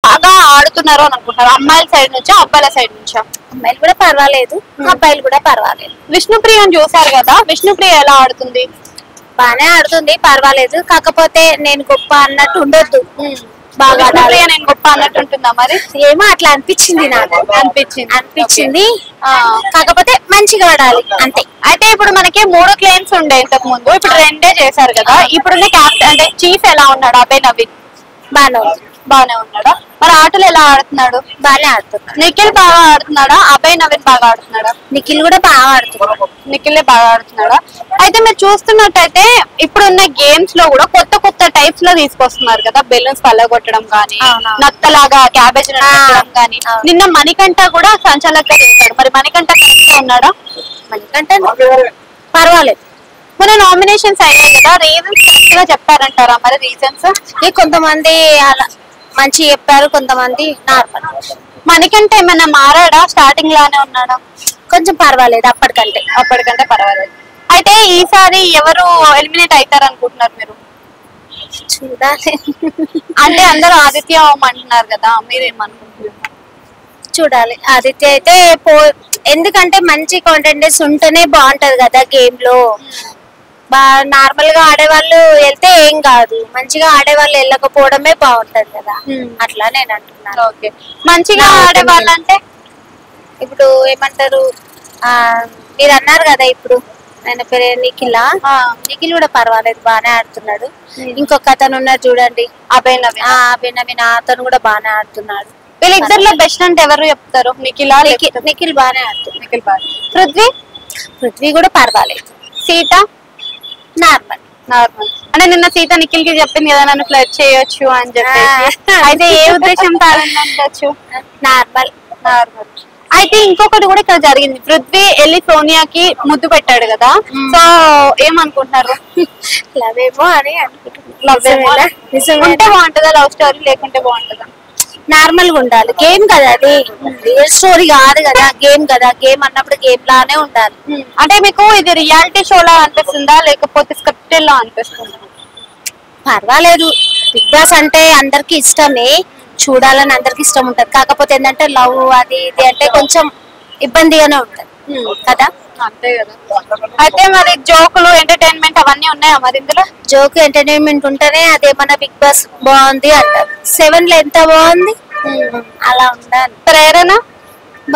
బాగా ఆడుతున్నారు అని అనుకుంటున్నారు? అమ్మాయిల సైడ్ నుంచా అబ్బాయిల సైడ్ నుంచా? అమ్మాయిలు కూడా పర్వాలేదు, అబ్బాయిలు కూడా పర్వాలేదు. విష్ణుప్రియని చూసారు కదా, విష్ణుప్రియ ఎలా ఆడుతుంది? బానే ఆడుతుంది, పర్వాలేదు. కాకపోతే నేను గొప్ప అన్నట్టు ఉండొద్దు, బాగా విష్ణుప్రియ నేను గొప్ప అన్నట్టు ఉంటుందా మరి? ఏమో అట్లా అనిపించింది నాకు, అనిపించింది. కాకపోతే మంచిగా ఆడాలి అంతే. అయితే ఇప్పుడు మనకి 3 క్లెయిమ్స్ ఉండే ఇంతకు ముందు, ఇప్పుడు 2 చేశారు కదా. ఇప్పుడున్న క్యాప్టెన్ అంటే చీఫ్ ఎలా ఉన్నాడు? అభయ్ నవీన్ బానే ఉన్నాడా? మరి ఆటలు ఎలా ఆడుతున్నాడు? బానే ఆడుతున్నాడు. నిఖిల్ బాగా ఆడుతున్నాడా? అభయ్ నవీన్ బాగా ఆడుతున్నాడా? నిఖిల్ కూడా బాగా ఆడుతున్నాడు. నిఖిల్ బాగా ఆడుతున్నాడా? అయితే మీరు చూస్తున్నట్టయితే ఇప్పుడున్న గేమ్స్ లో కూడా కొత్త కొత్త టైప్స్ లో తీసుకొస్తున్నారు కదా. బెలూన్స్ పల్లగొట్టడం కానీ, నత్తలాగా క్యాబేజ్ పెట్టడం కానీ. నిన్న మణికంఠ కూడా సంచలనంగా చేశాడు. మరి మణికంఠ కరెక్ట్ ఉన్నాడా? మణికంఠ పర్వాలేదు. మన నామినేషన్స్ అయ్యాయి కదా, రీజన్స్ కరెక్ట్ గా చెప్పారంటారా? మరి రీజన్స్ కొంతమంది అలా మంచి చెప్పారు, కొంతమంది నార్మల్. మణికంఠ ఏమైనా మారాడా? స్టార్టింగ్ లానే ఉన్నాడా? కొంచెం పర్వాలేదు, అప్పటికంటే పర్వాలేదు. అయితే ఈసారి ఎవరు ఎలిమినేట్ అవుతారు అనుకుంటున్నారు మీరు? చూడాలి. అంటే అందరూ ఆదిత్య అంటున్నారు కదా, మీరేమనుకుంటున్నారు? చూడాలి. ఆదిత్య అయితే ఎందుకంటే మంచి కాంటెంటెంట్స్ ఉంటేనే బాగుంటది కదా గేమ్ లో. నార్మల్ గా ఆడేవాళ్ళు వెళ్తే ఏం కాదు, మంచిగా ఆడేవాళ్ళు వెళ్ళకపోవడమే బాగుంటది కదా. అట్లా నేను అంటున్నాను. ఓకే, మంచిగా ఆడేవాళ్ళు అంటే ఇప్పుడు ఏమంటారు, మీరు అన్నారు కదా ఇప్పుడు ఆయన పేరు నిఖిల్ కూడా పర్వాలేదు, బానే ఆడుతున్నాడు. ఇంకొక అతను ఉన్నారు చూడండి, అభయ్ నవీన్, అతను కూడా బానే ఆడుతున్నాడు. వీళ్ళిద్దరిలో బెస్ట్ అంటే ఎవరు చెప్తారు? నిఖిల్ బానే ఆడుతున్నాడు. పృథ్వీ కూడా పర్వాలేదు. సీత నార్మల్. అంటే నిన్న సీత నిఖిల్ కి చెప్పింది కదా నన్ను ఫ్లర్ట్ చేయొచ్చు అని చెప్పేసి. అయితే ఏ ఉద్దేశంతో అనొచ్చు? నార్మల్. అయితే ఇంకొకటి కూడా ఇక్కడ జరిగింది. పృథ్వీ వెళ్ళి సోనియాకి ముద్దు పెట్టాడు కదా, సో ఏమనుకుంటున్నారు? లవ్ ఏమో అని అనుకుంటున్నారు. ఉంటే బాగుంటుందా లవ్ స్టోరీ, లేకుంటే బాగుంటుందా? నార్మల్ గా ఉండాలి. గేమ్ కదా అది, రియల్ స్టోరీ కాదు కదా. గేమ్ కదా, గేమ్ అన్నప్పుడు గేమ్ లానే ఉండాలి. అంటే మీకు ఇది రియాలిటీ షో లా అనిపిస్తుందా, లేకపోతే స్క్రిప్టెడ్ లా అనిపిస్తుందా? పర్వాలేదు. బిగ్ బాస్ అంటే అందరికి ఇష్టమే, చూడాలని అందరికి ఇష్టం ఉంటది. కాకపోతే ఏంటంటే లవ్ అది ఇది అంటే కొంచెం ఇబ్బందిగానే ఉంటది కదా. అంతే కదా. అయితే మరి జోకులు, ఎంటర్టైన్మెంట్ అవన్నీ ఉన్నాయా మరి ఇందులో? జోక్ ఎంటర్టైన్మెంట్ ఉంటేనే అదేమన్నా బిగ్ బాస్ బాగుంది అంటారు. 7 లో ఎంత బాగుంది, అలా ఉండాలి. ప్రేరణ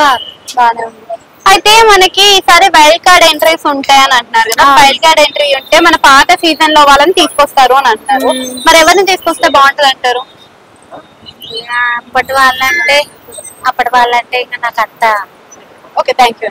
బాగానే ఉంది. అయితే మనకి ఈసారి వైల్డ్ కార్డ్ ఎంట్రీస్ ఉంటాయని అంటున్నారు కదా. వైల్డ్ కార్డ్ ఎంట్రీ ఉంటే మన పాత సీజన్ లో వాళ్ళని తీసుకొస్తారు అని అంటారు. మరి ఎవరిని తీసుకొస్తే బాగుంటది అంటారు? అప్పటి వాళ్ళంటే ఇంకా నాకు అంత. Okay, thank you.